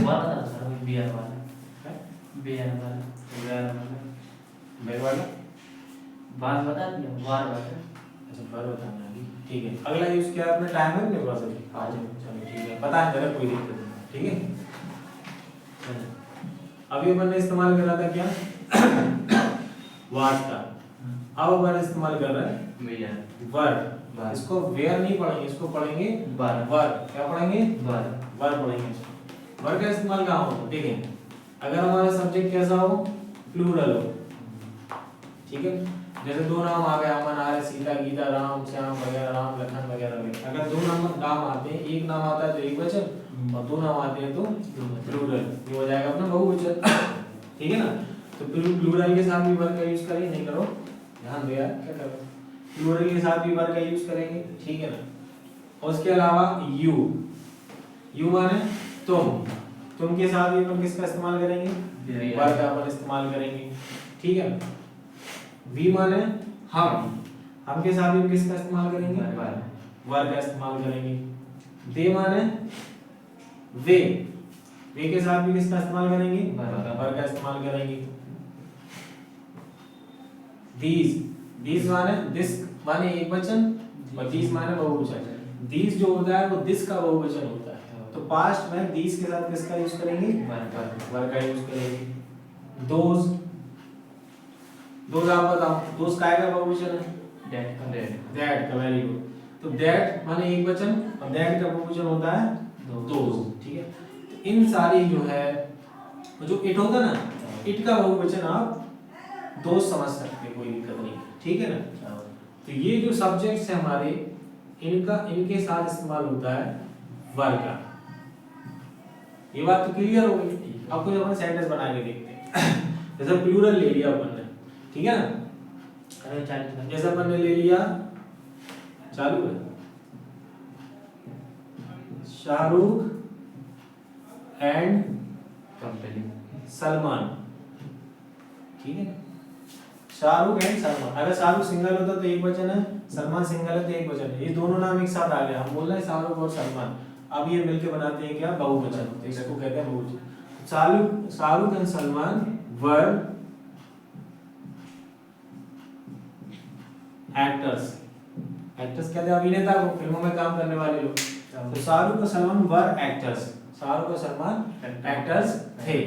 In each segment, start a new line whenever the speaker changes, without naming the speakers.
वाला था सर, वही बियर वाला, बियर वाला,
बैग वाला
बात बता दिया, वार वाला।
अच्छा बार बताना है अभी, ठीक है। अगला यूज किया आपने, टाइम है अपने पास अभी?
हाँ जी।
चलो ठीक है, पता है मेरा, कोई दिक्कत नहीं, ठीक है। चलो अभी अपन ने इस्तेमाल करा था क्या वाज का, अब अपन इस्तेमाल कर रहे हैं
बियर
वर्ब।
वर्ब।
इसको वेयर नहीं पढ़ेंगे, इसको पढ़ेंगे
वर्ब।
वर्ब। क्या पढ़ेंगे?
वर्ब।
वर्ब पढ़ेंगे इसको। वर्ब का इस्तेमाल कहाँ होगा देखें, अगर हमारा सब्जेक्ट कैसा हो, प्लूरल हो, ठीक है। जैसे दो नाम आ गए, अमन आ रहे, सीता गीता राम श्याम वगैरह, राम लखन वगैरह वगैरह। अगर दो नाम आते हैं, एक नाम आता है तो एक वचन, और दो नाम आते हैं तो प्लूरल, ये हो जाएगा अपना बहुवचन, ठीक है ना। तो प्लूरल के साथ भी वर्ब का यूज करेंगे, नहीं करो ध्यान दो यार, क्या करो, प्लूरल के साथ भी वर्ब का यूज करेंगे, ठीक है ना। और उसके अलावा यू, यू माने तुम के साथ भी अपन किसका इस्तेमाल करेंगे, वर्ब का अपन इस्तेमाल करेंगे, ठीक है। वी माने हम के साथ भी किसका इस्तेमाल करेंगे, वर्ब का इस्तेमाल करेंगे। दे माने वे के साथ भी किसका इस्तेमाल करेंगे, वर्ब का इस्तेमाल करेंगे। दीज माने दिस माने एक वचन, और दीज माने बहुवचन। दीज जो होता है वो दिस का बहुवचन होता है, तो पास्ट में दीज के साथ किसका यूज करेंगे, वर्ब का यूज करेंगे। दोज आप बताओ, दोज काय का बहुवचन है, दैट का, वेरी गुड। तो दैट माने एक वचन, और दैट का बहुवचन होता है दोज, ठीक है। तो इन सारी जो है, जो इट होता ना, इट का बहुवचन आप दोज समझ सकते, कोई दिक्कत नहीं, ठीक है ना। तो ये जो सब्जेक्ट्स है हमारे, इनके साथ इस्तेमाल होता है वर्ब का। ये बात तो क्लियर हो गई। अब कुछ अपन सेंटेंस बना के देखते हैं। जैसे प्लूरल ले लिया अपन ने, ठीक है ना। जैसे अपन ने ले लिया, चालू है, शाहरुख एंड सलमान, ठीक है। शाहरुख एंड सलमान, अगर शाहरुख सिंगल होता तो एक वचन है, सलमान सिंगल है तो एक वचन है, ये दोनों नाम एक साथ आ गया, हम बोल रहे हैं शाहरुख और सलमान, अब ये मिलके बनाते हैं क्या, बहुवचन, तो इसको कहते हैं बहुवचन। Shahrukh and Salman were actors कहते हैं अभिनेता को, फिल्मों में काम करने वाले लोग। तो शाहरुख और सलमान वर एक्टर्स, शाहरुख और सलमान एक्टर्स थे,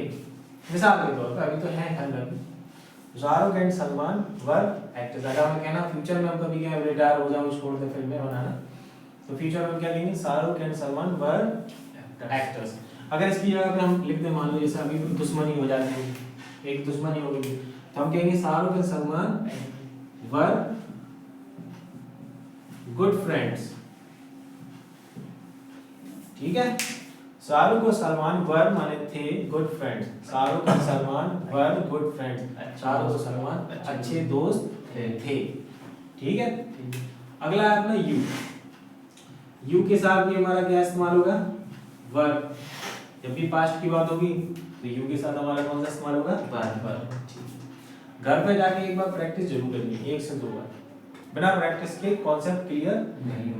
मिसाल के तौर पर, अभी तो है खंडन। Shahrukh and Salman were actors. अगर हमें कहना फ्यूचर में हम कभी क्या रिटायर हो जाओ, छोड़ दे फिल्में बनाना, तो फ्यूचर में क्या कहेंगे, Shahrukh and Salman were actors. अगर इसकी जगह पे हम लिख दे, मान लो जैसे अभी दुश्मनी हो जाती है, एक दुश्मनी हो गई, तो हम कहेंगे Shahrukh and Salman were good friends, ठीक है। शाहरुख और सलमान वर माने थे गुड फ्रेंड्स, शाहरुख और Salman were good friends, Shahrukh और सलमान अच्छे दोस्त थे, ठीक है। अगला है अपना यू, यू के साथ भी हमारा क्या इस्तेमाल होगा, वर्ब। जब भी पास्ट की बात होगी तो यू के साथ हमारा कौन सा इस्तेमाल होगा, वर्ब। घर पे जाके एक बार प्रैक्टिस जरूर करनी है, 1 से 2 बार, बिना प्रैक्टिस के कॉन्सेप्ट क्लियर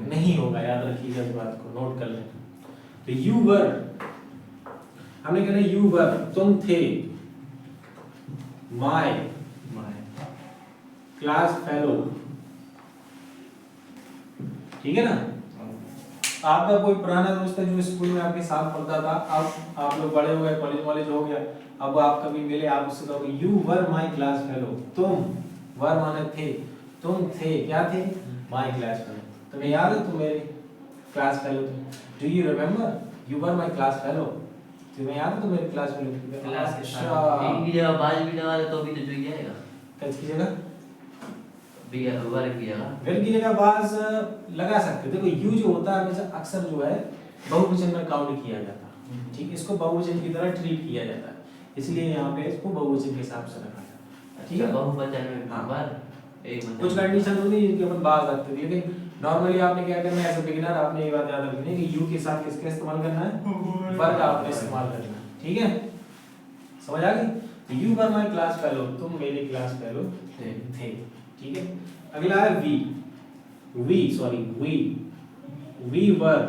नहीं होगा, याद रखिएगा इस बात को, नोट कर लें। तो यू वर, हमने कहना यू वर तुम थे, माय क्लास फेलो, ठीक है ना। आपका कोई पुराना दोस्त है जो स्कूल में आपके साथ पढ़ता था, अब आप लोग बड़े हो गए, कॉलेज हो गया, अब आप कभी मिले, आप उससे कहोगे you were my class fellow, तुम, वर माने थे, तुम थे, क्या थे, माय क्लास फेलो, तुम्हें याद है तुम मेरे क्लास फेलो थे, do you remember you were my class fellow, तुम्हें याद है तुम मेरे क्लास फेलो थे।
क्लास के साथ एक भी जगह बाज भी लगा दे तो भी तो जुड़ जाएगा,
किसकी जगह,
वर्ग की जगह,
वर्ग की जगह बाज लगा सकते। देखो यू जो होता है हमेशा अक्सर जो है बहुवचन में काउंट किया जाता है, ठीक, इसको बहुवचन की तरह ट्रीट किया जाता है, इसलिए यहाँ पे इसको बहुवचन के हिसाब से रखा जाता है, ठीक है।
बहुवचन में बार एक
कुछ कंडीशन होती है जिनके अपन बाज रखते थे, लेकिन नॉर्मली आपने क्या करना है, एज अ बिगिनर आपने ये बात याद रखनी है कि यू के साथ किसका इस्तेमाल करना है, वर्ग आपने इस्तेमाल करना है, ठीक है, समझ आ गई। You were my class fellow, तुम मेरे क्लास फेलो थे, ठीक है। अगला है वी वर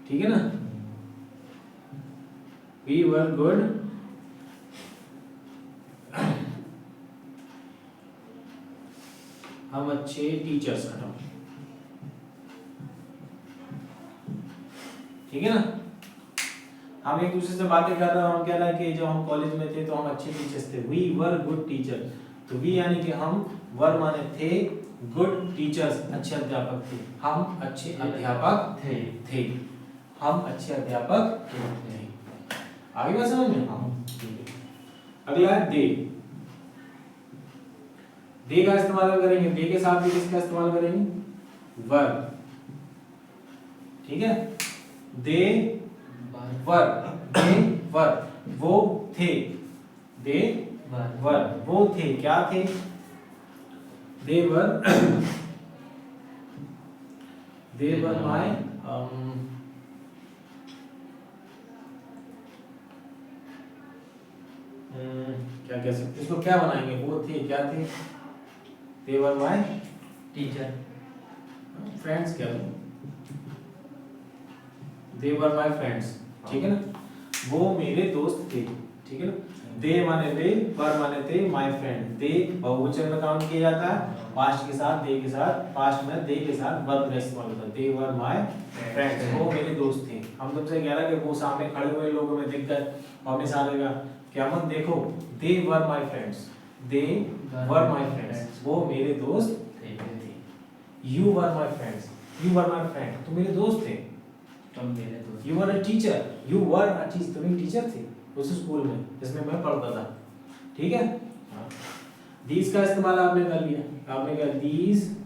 ठीक है ना, वी वर गुड हम अच्छे टीचर्स हटो, ठीक है ना। हम एक दूसरे से बातें कर रहे हैं, हम कह रहे हैं कि जब हम कॉलेज में थे तो हम अच्छे टीचर्स थे, वी वर गुड टीचर। तो वी यानी कि हम, वर माने थे, गुड टीचर्स अच्छे अध्यापक थे, हम अच्छे अध्यापक थे, हम अच्छे अध्यापक थे। आगे बात समझ में? हाँ, ठीक है। अगला है दे। दे का इस्तेमाल करेंगे, दे के साथ भी किसका इस्तेमाल करेंगे? वर, ठीक है। दे वर, दे वर, वो थे, दे वर, वो थे, क्या थे? दे वर माय क्या कह सकते, इसको क्या बनाएंगे? वो थे, क्या थे? दे वर माय
टीचर,
फ्रेंड्स, क्या थे? दे वर माय फ्रेंड्स, ठीक है ना, वो मेरे दोस्त थे, ठीक है ना। दे माने दे, वर माने थे, माय फ्रेंड। दे बहुवचन में काउंट किया जाता है, पास्ट के साथ, दे के साथ, पास्ट में दे के साथ वर्ब का इस्तेमाल होता है। दे वर माय फ्रेंड्स, वो मेरे दोस्त थे। हम तुमसे कह रहा है कि वो सामने खड़े हुए लोगों में दिख गए, अपने सारे का क्या मत देखो, they were my friends, they were my friends, वो मेरे दोस्त थे। You were my friends, you were my friend, तुम मेरे दोस्त थे।
तुम मेरे दोस्त,
you were a teacher, you were a teacher, तुम एक टीचर थे उस स्कूल में जिसमें मैं पढ़ता था, ठीक है। दीज का इस्तेमाल आपने कर लिया, आपने कहा दीज,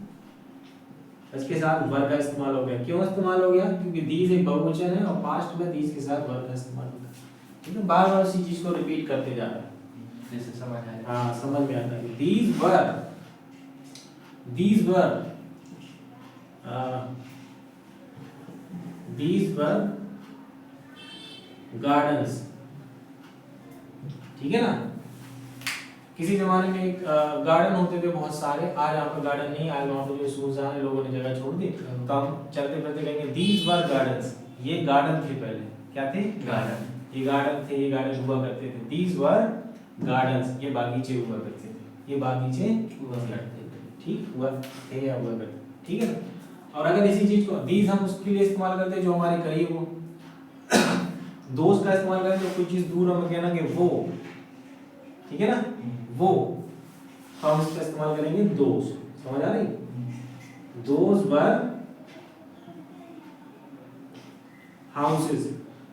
इसके साथ वर का इस्तेमाल हो गया। क्यों इस्तेमाल हो गया? क्योंकि दीज एक बहुवचन है और पास्ट में दीज के साथ वर का इस्तेमाल होता है, ठीक है। बार बार उसी चीज को रिपीट करते जा रहा है,
जैसे समझ आए।
हाँ, समझ में आता है। दीज वर गार्डन्स, ठीक है ना। किसी जमाने में एक गार्डन होते थे बहुत सारे, आज यहाँ पे गार्डन नहीं, आज वहाँ पे जो सुनसान है, लोगों ने जगह छोड़ दी, तो हम चलते फिरते कहेंगे दीज वर गार्डन्स, ये गार्डन थे पहले, क्या थे?
गार्डन,
ये गार्डन थे, ये गार्डन हुआ करते थे। दीज वर गार्डन्स, ये बागीचे हुआ करते थे, ये बागीचे
हुआ करते थे,
ठीक, हुआ थे या हुआ करते, ठीक है ना। और अगर इसी चीज को दीज हम उसके लिए इस्तेमाल करते हैं जो हमारे करीब हो, दोस्त का इस्तेमाल करें तो कोई चीज दूर हमें कहना कि वो, ठीक है ना, वो, तो हम इसका इस्तेमाल करेंगे दोस्त, समझ आ रही? Those were houses,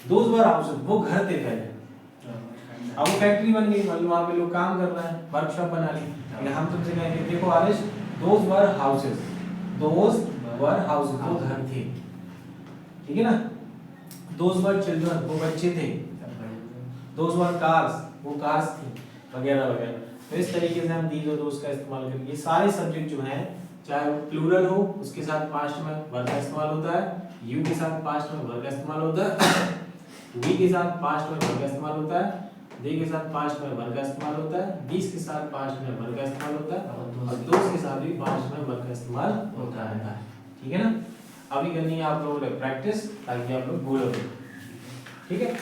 those were houses, वो घर थे पहले, अब वो फैक्ट्री बन गई, मतलब वहां पे लोग काम कर रहे हैं, वर्कशॉप बना ली। लेकिन हम तुमसे कहेंगे देखो Aarish, those were houses, those were houses, वो घर थे, ठीक है ना। दोज वर चिल्ड्रन, वो बच्चे थे। दोज वर कार्स, वो कार्स थी, वगैरह वगैरह। तो इस तरीके से हम दीज और दोज का इस्तेमाल करेंगे। ये सारे सब्जेक्ट जो हैं, चाहे वो प्लूरल हो, उसके साथ पास्ट में वर्ब का इस्तेमाल होता है, यू के साथ पास्ट में वर्ब का इस्तेमाल होता है, वी के साथ पास्ट में वर्ब का इस्तेमाल होता है, दे के साथ पास्ट में वर्ब का इस्तेमाल होता है, दीज के साथ पास्ट में वर्ब का इस्तेमाल होता है, और दोज के साथ भी पास्ट में वर्ब का इस्तेमाल होता है, ठीक है ना। अभी करनी है आप लोगों ने प्रैक्टिस, ताकि आप लोग बोलो, ठीक है।